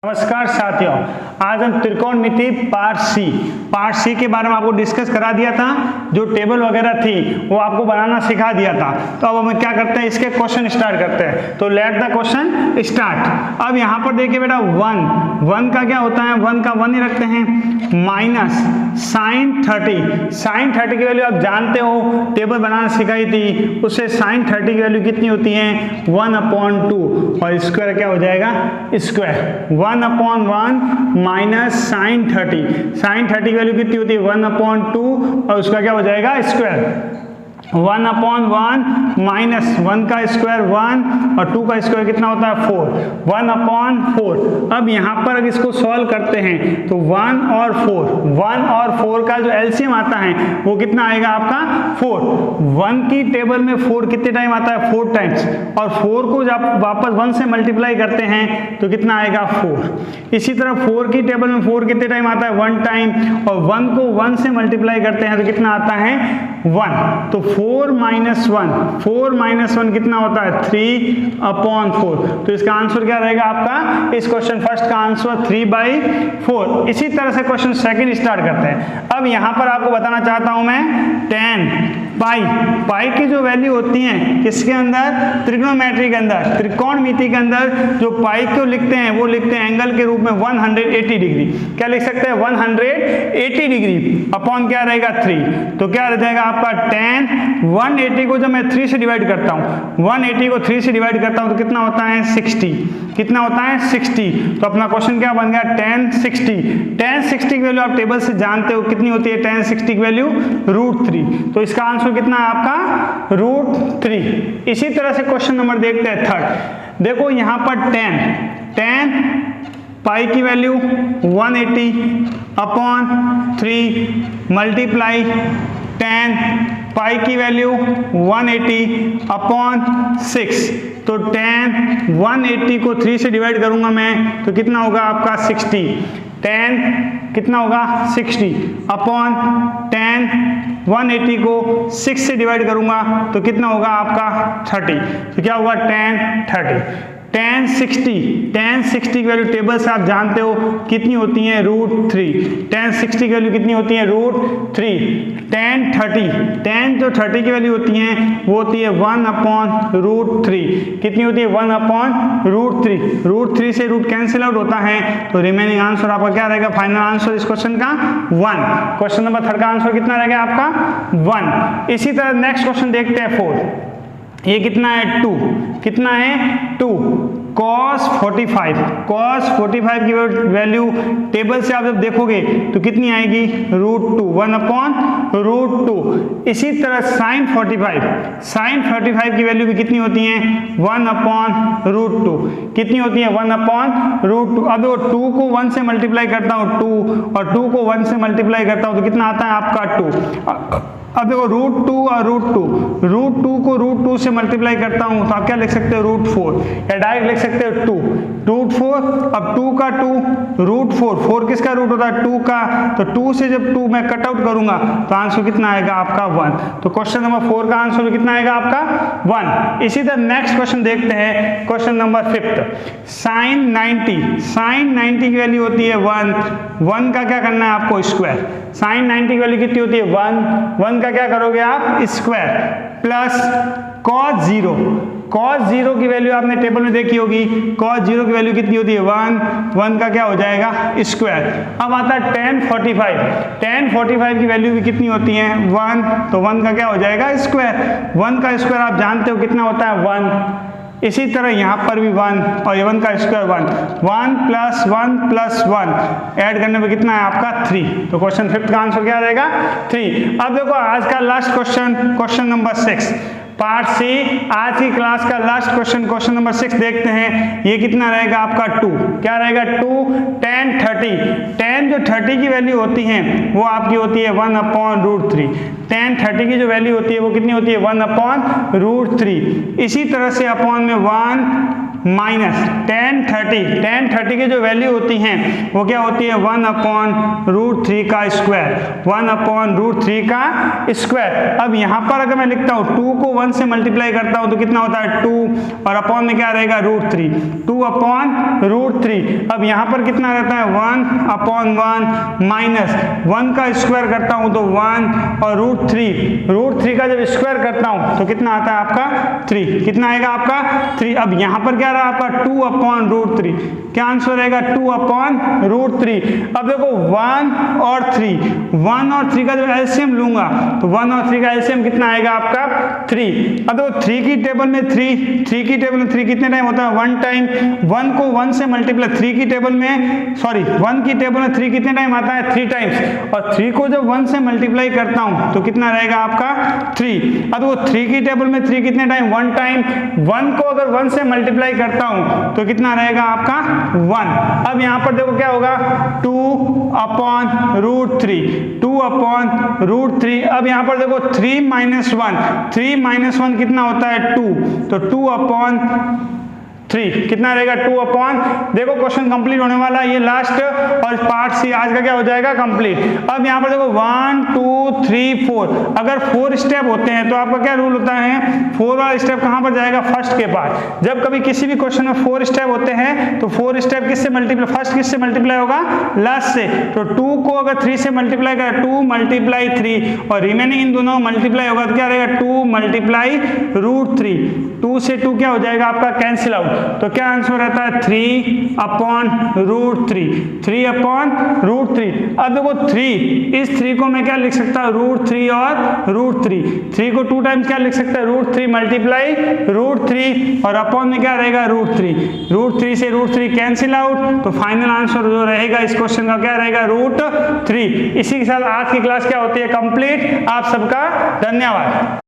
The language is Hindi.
नमस्कार साथियों, आज हम त्रिकोणमिति पार्ट सी के बारे में आपको डिस्कस करा दिया था। जो टेबल वगैरह थी वो आपको बनाना सिखा दिया था। तो अब हम क्या करते हैं, इसके क्वेश्चन स्टार्ट करते हैं। तो लेट द क्वेश्चन स्टार्ट। अब यहाँ पर देखिए बेटा, वन का क्या होता है, वन का वन ही रखते हैं, माइनस साइन 30 की वैल्यू आप जानते हो, टेबल बनाना सिखाई थी, उससे साइन 30 की वैल्यू कितनी होती है 1/2 और स्क्वायर क्या हो जाएगा, स्क्वायर 1/1 माइनस साइन 30 की वैल्यू कितनी होती है 1/2 और उसका क्या हो जाएगा स्क्वायर 1/1 माइनस 1 का स्क्वायर 1 और 2 का स्क्वायर कितना होता है 4 1/4। अब यहाँ पर अगर इसको सॉल्व करते हैं तो 1 और 4 का जो एलसीएम आता है वो कितना आएगा आपका 4। 1 की टेबल में 4 कितने टाइम आता है 4 टाइम्स, और 4 को जब वापस 1 से मल्टीप्लाई करते हैं तो कितना आएगा 4। इसी तरह 4 की टेबल में 4 कितने टाइम आता है 1 टाइम, और 1 को 1 से मल्टीप्लाई करते हैं तो कितना आता है 1। तो 4 माइनस 1 कितना होता है 3/4। तो इसका आंसर क्या रहेगा आपका, इस क्वेश्चन फर्स्ट का आंसर 3/4। इसी तरह से क्वेश्चन सेकंड स्टार्ट करते हैं। अब यहां पर आपको बताना चाहता हूं मैं tan पाई की जो वैल्यू होती है किसके अंदर, त्रिकोणमिति के अंदर, त्रिकोणमिति के अंदर जो पाई को लिखते हैं वो लिखते हैं एंगल के रूप में 180 डिग्री। क्या लिख सकते हैं 180 डिग्री अपॉन क्या रहेगा 3। तो क्या रह जाएगा आपका tan 180 को जब मैं 3 से डिवाइड करता हूं, 180 को 3 से डिवाइड करता हूं तो कितना होता है 60। कितना होता है 60। तो अपना क्वेश्चन क्या बन गया tan 60 की वैल्यू आप टेबल से जानते हो कितनी होती है tan 60 की वैल्यू √3। तो इसका आंसर कितना है आपका √3। इसी तरह से क्वेश्चन नंबर देखते हैं थर्ड। देखो यहां पर tan पाई की वैल्यू 180 अपॉन 3 मल्टीप्लाई tan पाई की वैल्यू 180 अपॉन 6। तो tan 180 को 3 से डिवाइड करूंगा मैं तो कितना होगा आपका 60। tan कितना होगा 60 अपॉन tan 180 को 6 से डिवाइड करूंगा तो कितना होगा आपका 30। तो क्या होगा tan 60 की वैल्यू टेबल से आप जानते हो कितनी होती है √3। tan 60 की वैल्यू कितनी होती है √3। tan जो 30 की वैल्यू होती है वो होती है 1/√3। कितनी होती है 1/√3। √3 से रूट कैंसिल आउट होता है तो रिमेनिंग आंसर आपका क्या रहेगा, फाइनल आंसर इस क्वेश्चन का 1। क्वेश्चन नंबर थर्ड का आंसर कितना रहेगा आपका 1। इसी तरह नेक्स्ट क्वेश्चन देखते हैं 4। ये कितना है 2, कितना है 2 cos 45 की वैल्यू टेबल से आप जब देखोगे तो कितनी आएगी √2 1/√2। इसी तरह sin 45 की वैल्यू भी कितनी होती है 1/√2। कितनी होती है 1/√2। अब वो 2 को 1 से मल्टीप्लाई करता हूँ 2 और 2 को 1 से मल्टीप्लाई करता हूँ तो कितना आता है आपका 2। अब देखो √2 और √2 को √2 से मल्टीप्लाई करता हूं तो आप क्या लिख सकते हो √4 या डायरेक्ट लिख सकते हो 2 √4। अब 2 का 2 √4 किसका रूट होता है 2 का, तो 2 से जब 2 मैं कट आउट करूंगा तो आंसर कितना आएगा आपका 1। तो क्वेश्चन नंबर 4 का आंसर कितना आएगा आपका 1। इसी तरह नेक्स्ट क्वेश्चन देखते हैं, क्वेश्चन नंबर 5। sin 90 की वैल्यू होती है 1 का क्या करना है आपको स्क्वायर। sin 90 की वैल्यू कितनी होती है 1 का क्या करोगे आप स्क्वायर प्लस cos 0 की वैल्यू आपने टेबल में देखी होगी। cos 0 की वैल्यू कितनी होती है 1 का क्या हो जाएगा स्क्वायर। अब आता है tan 45 की वैल्यू भी कितनी होती है 1, तो 1 का क्या हो जाएगा स्क्वायर। 1 का स्क्वायर आप जानते हो कितना होता है 1। इसी तरह यहाँ पर भी 1 और 1 का स्क्वायर 1 प्लस 1 ऐड करने में कितना है आपका 3। तो क्वेश्चन 5 का आंसर क्या रहेगा 3। अब देखो आज का last question number 6 part C, आज की क्लास का लास्ट क्वेश्चन नंबर 6 देखते हैं। ये कितना रहेगा आपका 2। क्या रहेगा 2 tan जो 30 की वैल्यू होती है वो आपकी होती है 1/√3। tan 30 की जो वैल्यू होती है वो कितनी होती है 1/√3। इसी तरह से अपॉन में 1 माइनस tan 30 की जो वैल्यू होती हैं वो क्या होती है 1/√3 का स्क्वायर 1/√3 का स्क्वायर। अब यहाँ पर अगर मैं लिखता हूँ 2 को 1 1 से मल्टीप्लाई करता हूं तो कितना होता है 2 और अपॉन में क्या रहेगा √3, 2 अपॉन √3। अब यहां पर कितना रहता है 1 अपॉन 1 माइनस 1 का स्क्वायर करता हूं तो 1 और √3 का जब स्क्वायर करता हूं तो कितना आता है आपका 3, कितना आएगा आपका 3। अब यहां पर क्या रहा आपका 2 अपॉन √3, क्या आंसर रहेगा 2 अपॉन √3। अब देखो 1 और 3 का जब एलसीएम लूंगा तो 1 और 3 का एलसीएम कितना आएगा आपका 3। अब देखो 3 की टेबल में 3 कितने टाइम होता है 1 टाइम, 1 को 1 से मल्टीप्लाई 1 की टेबल में 3 कितने टाइम आता है 3 टाइम्स, और 3 को जब 1 से मल्टीप्लाई करता हूं तो कितना रहेगा आपका 3। अब वो 3 की टेबल में 3 कितने टाइम 1 टाइम, 1 को अगर 1 से मल्टीप्लाई करता हूं तो कितना रहेगा आपका 1। अब यहां पर देखो क्या होगा 2 अपॉन √3। अब यहां पर देखो 3 - 1 कितना होता है 2, तो 2 अपॉन 3 कितना रहेगा 2 अपॉन। देखो क्वेश्चन कंप्लीट होने वाला है, ये लास्ट और पार्ट सी आज का क्या हो जाएगा कंप्लीट। अब यहाँ पर देखो 1 2 3 4, अगर 4 स्टेप होते हैं तो आपका क्या रूल होता है 4 वाला स्टेप कहाँ पर जाएगा फर्स्ट के पास। जब कभी किसी भी क्वेश्चन में 4 स्टेप होते हैं तो 4 स्टेप किससे मल्टीप्लाई, फर्स्ट किससे मल्टीप्लाई होगा लास्ट से। तो 2 को अगर 3 से मल्टीप्लाई करें 2 × 3 और रिमेनिंग इन दोनों मल्टीप्लाई होगा तो क्या रहेगा 2 × √3। 2 से 2 क्या हो जाएगा आपका कैंसिल आउट, तो क्या आंसर रहता है 3 अपॉन √3। अब देखो 3, इस 3 को मैं क्या लिख सकता हूँ √3 और √3, 3 को 2 टाइम्स क्या लिख सकता है √3 मल्टीप्लाई √3 और अपॉन में क्या रहेगा √3 से √3 कैंसिल आउट, तो फाइनल आंसर जो रहेगा इस क्वेश्चन का क्या रहेगा √3। इसी के साथ आज की क्लास क्या होती है कंप्लीट। आप सबका धन्यवाद।